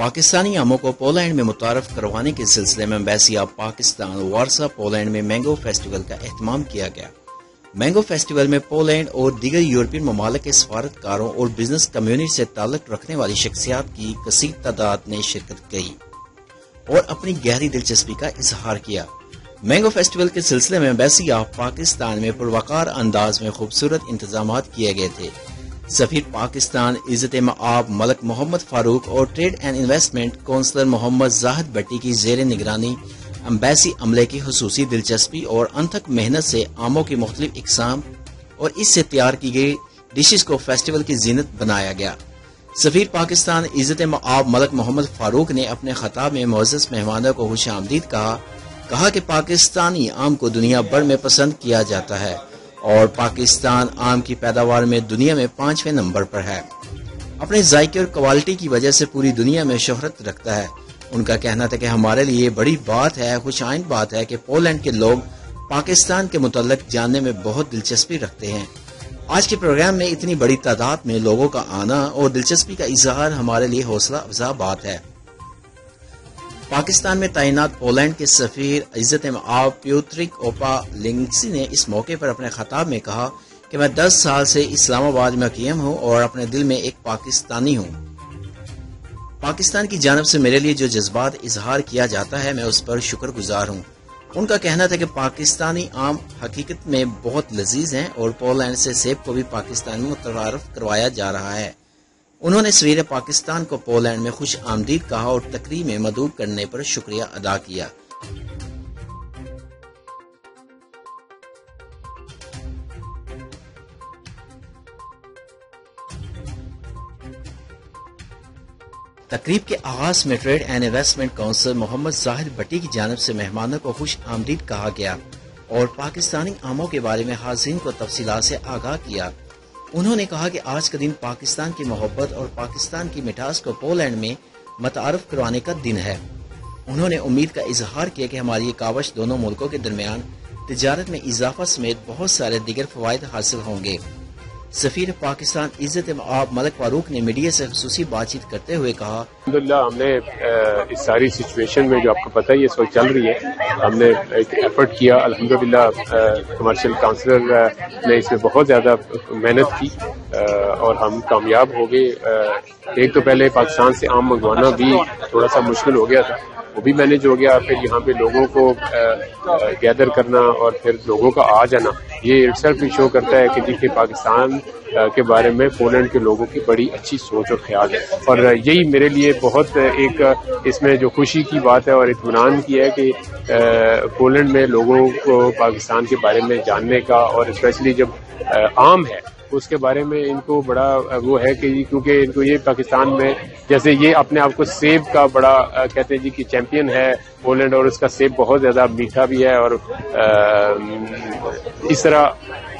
پاکستانی آموں کو پولینڈ میں متعارف کروانے کے سلسلے میں embassy of Pakistan Warsaw Poland میں مینگو فیسٹیول کا اہتمام کیا گیا۔ مینگو فیسٹیول میں پولینڈ اور دیگر یورپین ممالک کے سفارتکاروں اور بزنس کمیونٹی سے تعلق رکھنے والی شخصیات کی کثیر تعداد نے شرکت کی اور اپنی گہری دلچسپی کا اظہار کیا۔ مینگو فیسٹیول کے سلسلے میں ایمبیسی آف پاکستان میں پروقار انداز میں خوبصورت انتظامات کیے گئے تھے۔ سفیر پاکستان عزت مآب ملک محمد فاروق اور ٹریڈ اینڈ انویسٹمنٹ کونسلر محمد زاہد بٹی کی زیر نگرانی ایمبیسی عملے کی خصوصی دلچسپی اور انتھک محنت سے آموں کی مختلف اقسام اور اس سے تیار کی گئی ڈشز کو فیسٹیول کی زینت بنایا گیا۔ سفیر پاکستان عزت مآب ملک محمد فاروق نے اپنے خطاب میں معزز مہمانوں کو خوش آمدید کہا کہ پاکستانی آم کو دنیا بھر میں پسند کیا جاتا ہے اور پاکستان آم کی پیداوار میں دنیا میں 5ویں نمبر پر ہے۔ اپنے ذائقے اور کوالٹی کی وجہ سے پوری دنیا میں شہرت رکھتا ہے۔ ان کا کہنا تھا کہ ہمارے لیے بڑی بات ہے، خوش آئند بات ہے کہ پولینڈ کے لوگ پاکستان کے متعلق جاننے میں بہت دلچسپی رکھتے ہیں۔ آج کے پروگرام میں اتنی بڑی تعداد میں لوگوں کا آنا اور دلچسپی کا اظہار ہمارے لیے حوصلہ افزا بات ہے۔ پاکستان میں تعینات پولینڈ کے سفیر عزت مآب پیوترک اوپا لنگسی نے اس موقع پر اپنے خطاب میں کہا کہ میں 10 سال سے اسلام آباد میں مقیم ہوں اور اپنے دل میں ایک پاکستانی ہوں۔ پاکستان کی جانب سے میرے لیے جو جذبات اظہار کیا جاتا ہے میں اس پر شکر گزار ہوں۔ ان کا کہنا تھا کہ پاکستانی آم حقیقت میں بہت لذیذ ہیں اور پولینڈ سے سیب کو بھی پاکستان میں متعارف کروایا جا رہا ہے۔ انہوں نے سفیر پاکستان کو پولینڈ میں خوش آمدید کہا اور تقریب میں مدعو کرنے پر شکریہ ادا کیا۔ تقریب کے آغاز میں ٹریڈ اینڈ انویسٹمنٹ کونسلر محمد زاہد بٹی کی جانب سے مہمانوں کو خوش آمدید کہا گیا اور پاکستانی آموں کے بارے میں حاضرین کو تفصیلات سے آگاہ کیا۔ انہوں نے کہا کہ آج کا دن پاکستان کی محبت اور پاکستان کی مٹھاس کو پولینڈ میں متعارف کروانے کا دن ہے۔ انہوں نے امید کا اظہار کیا کہ ہماری یہ کاوش دونوں ملکوں کے درمیان تجارت میں اضافہ سمیت بہت سارے دیگر فوائد حاصل ہوں گے۔ سفیر پاکستان عزت مآب ملک فاروق نے میڈیا سے خصوصی بات چیت کرتے ہوئے کہا، الحمدللہ ہم نے اس ساری سچویشن میں جو آپ کو پتہ ہی اس وقت چل رہی ہے، ہم نے ایک ایفرٹ کیا۔ الحمدللہ کمرشل کانسلر نے اس میں بہت زیادہ محنت کی اور ہم کامیاب ہو گئے۔ ایک تو پہلے پاکستان سے آم منگوانا بھی تھوڑا سا مشکل ہو گیا تھا، وہ بھی مینج ہو گیا۔ پھر یہاں پہ لوگوں کو گیدر کرنا اور پھر لوگوں کا آ جانا، یہ اٹسیلف شو کرتا ہے کہ دیکھیے پاکستان کے بارے میں پولینڈ کے لوگوں کی بڑی اچھی سوچ اور خیال ہے، اور یہی میرے لیے بہت ایک اس میں جو خوشی کی بات ہے اور اطمینان کی ہے کہ پولینڈ میں لوگوں کو پاکستان کے بارے میں جاننے کا، اور اسپیشلی جب عام ہے اس کے بارے میں ان کو بڑا وہ ہے کہ کیونکہ ان کو یہ پاکستان میں جیسے یہ اپنے آپ کو سیب کا بڑا کہتے ہیں جی کہ چیمپئن ہے پولینڈ، اور اس کا سیب بہت زیادہ میٹھا بھی ہے، اور اس طرح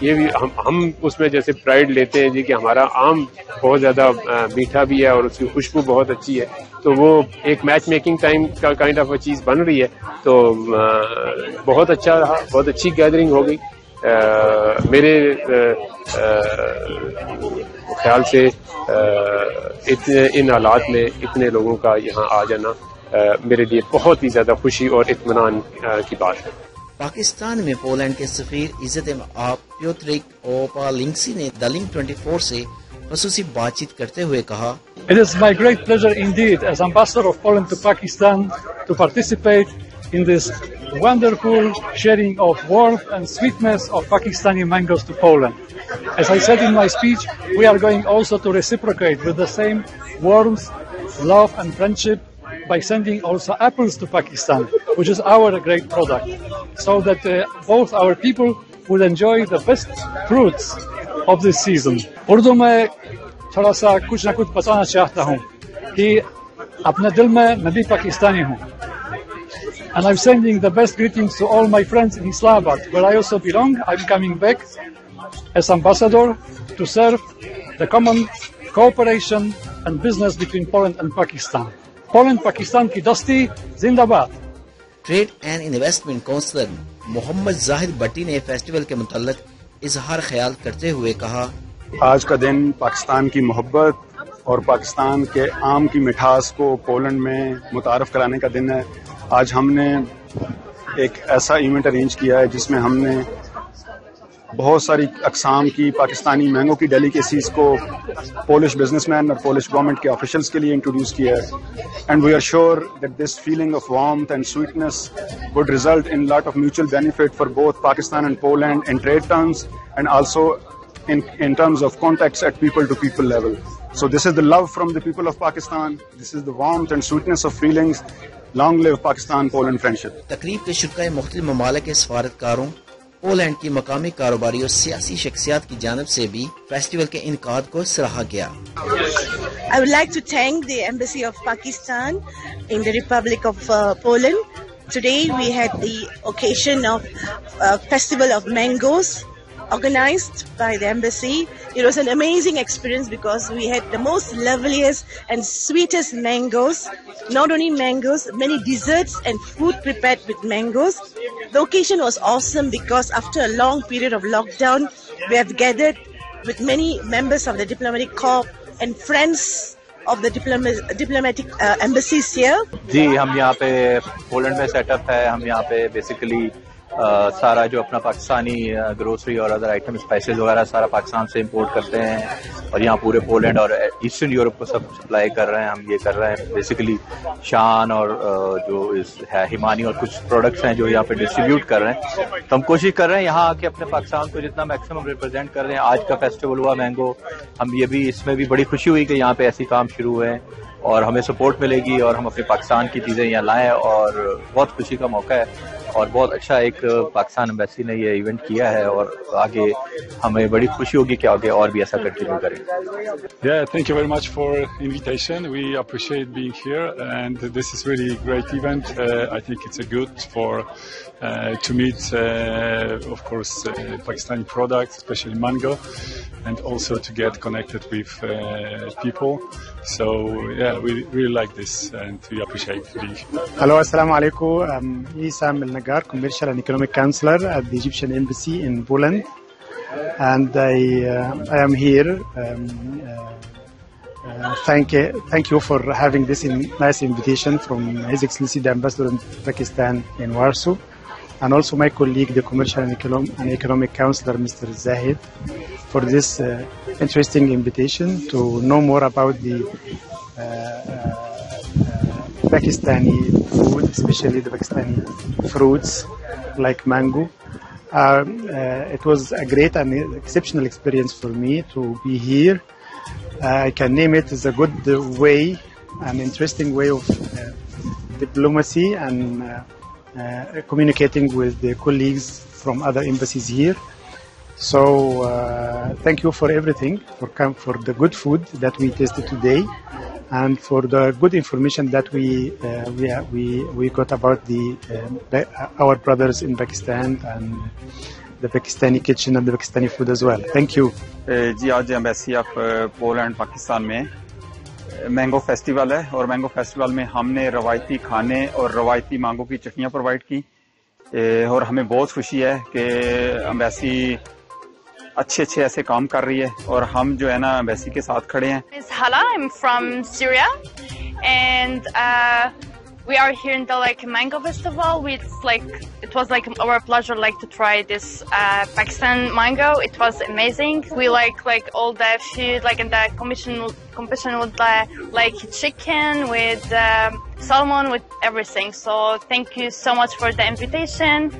یہ بھی ہم اس میں جیسے پرائڈ لیتے ہیں جی کہ ہمارا آم بہت زیادہ میٹھا بھی ہے اور اس کی خوشبو بہت اچھی ہے، تو وہ ایک میچ میکنگ ٹائم کا کائنڈ آف چیز بن رہی ہے۔ تو بہت اچھا رہا، بہت اچھی گیدرنگ ہو گئی۔ میرے خیال سے ان حالات میں اتنے لوگوں کا یہاں آ جانا میرے لیے بہت ہی زیادہ خوشی اور اطمینان کی بات ہے۔ پاکستان میں پولینڈ کے سفیر عزت مآب پیوترک اوپا لنگسی نے دا لنک 24 سے خصوصی بات چیت کرتے ہوئے کہا، It is my great pleasure indeed as ambassador of Poland to Pakistan to participate in this wonderful sharing of warmth and sweetness of Pakistani mangoes to Poland. As I said in my speech, we are going also to reciprocate with the same warmth, love and friendship by sending also apples to Pakistan, which is our great product, so that both our people will enjoy the best fruits of this season. Urdu میں تھوڑا سا کچھ نہ کچھ بتانا چاہتا ہوں کہ اپنے دل میں میں بھی پاکستانی ہوں. And I'm sending the best greetings to all my friends in Islamabad, where I also belong. I'm coming back as ambassador to serve the common cooperation and business between Poland and Pakistan. Poland Pakistan کی دوستی زندہ باد۔ Trade and investment counsellor محمد زاہد بٹی نے festival کے متعلق اظہار خیال کرتے ہوئے کہا، آج کا دن پاکستان کی محبت اور پاکستان کے آم کی مٹھاس کو پولینڈ میں متعارف کرانے کا دن ہے. آج ہم نے ایک ایسا ایونٹ ارینج کیا ہے جس میں ہم نے بہت ساری اقسام کی پاکستانی مینگو کی ڈیلیکیسیز کو پولش بزنس مین اور پولش گورنمنٹ کے آفیشلس کے لیے انٹروڈیوس کیا ہے. And we are sure that this feeling of warmth and sweetness would result in lot of mutual benefit for both Pakistan and Poland in trade terms and also in terms of contacts at people-to-people level. So this is the love from the people of Pakistan. This is the warmth and sweetness of feelings. Long live Pakistan-Poland friendship. تقریب کے شرکائے مختلف ممالک کے سفارتکاروں، Poland کی مقامی کاروباری اور سیاسی شخصیات کی جانب سے بھی فیسٹیول کے انعقاد کو سراہا گیا. I would like to thank the Embassy of Pakistan in the Republic of Poland. Today we had the occasion of Festival of Mangoes organized by the embassy. It was an amazing experience because we had the most loveliest and sweetest mangoes. Not only mangoes, many desserts and food prepared with mangoes. The occasion was awesome because after a long period of lockdown, we have gathered with many members of the diplomatic corps and friends of the diplomatic embassies here. جی ہم یہاں پہ Poland میں set up ہے. ہم یہاں پہ basically سارا جو اپنا پاکستانی گروسری اور ادر آئٹم اسپائسز وغیرہ سارا پاکستان سے امپورٹ کرتے ہیں اور یہاں پورے پولینڈ اور ایسٹرن یورپ کو سب سپلائی کر رہے ہیں. ہم یہ کر رہے ہیں بیسیکلی شان اور جو ہے ہمانی اور کچھ پروڈکٹس ہیں جو یہاں پہ ڈسٹریبیوٹ کر رہے ہیں. تو ہم کوشش کر رہے ہیں یہاں آ کے اپنے پاکستان کو جتنا میکسیمم ریپرزینٹ کر رہے ہیں. آج کا فیسٹیول ہوا مینگو, ہم یہ بھی اس میں بھی بڑی خوشی ہوئی کہ یہاں پہ ایسی کام شروع ہوئے ہیں اور ہمیں سپورٹ ملے گی اور ہم اپنے پاکستان کی چیزیں یہاں لائیں اور بہت خوشی کا موقع ہے اور بہت اچھا ایک پاکستان ایمبیسی نے یہ ایونٹ کیا ہے اور آگے ہمیں بڑی خوشی ہوگی کہ آگے اور بھی ایسا کنٹینیو کریں. Yeah, thank you very much for invitation. We appreciate being here and this is really great event. I think it's a good for to meet of course Pakistani products, especially mango, and also to get connected with people. So yeah, we really like this and we appreciate being here. Hello, assalamu alaikum. I'm Issam El Nagar, Commercial and Economic Counselor at the Egyptian Embassy in Poland, and I am here. Thank you for having this nice invitation from His Excellency the Ambassador of Pakistan in Warsaw, and also my colleague, the Commercial and Economic Counselor, Mr. Zahid, for this interesting invitation to know more about the Pakistani food, especially the Pakistani fruits like mango. It was a great and exceptional experience for me to be here. I can name it as a good way, an interesting way of diplomacy and communicating with the colleagues from other embassies here. So thank you for everything, for the good food that we tasted today, and for the good information that we got about our brothers in Pakistan and the Pakistani kitchen and the Pakistani food as well. Thank you. جی آج embassy of Poland Pakistan میں mango festival ہے اور mango festival میں ہم نے روایتی کھانے اور روایتی مانگو کی چٹنیاں پرووائڈ کی اور ہمیں بہت خوشی ہے کہ ایمبیسی اچھے ایسے کام کر رہی ہے اور ہم جو ہے نا ایمبیسی کے ساتھ کھڑے ہیں. Hala, I'm from Syria and we are here in the mango festival. It was our pleasure to try this Pakistan mango. It was amazing. We like all the food in the competition with chicken, with salmon, with everything. So thank you so much for the invitation.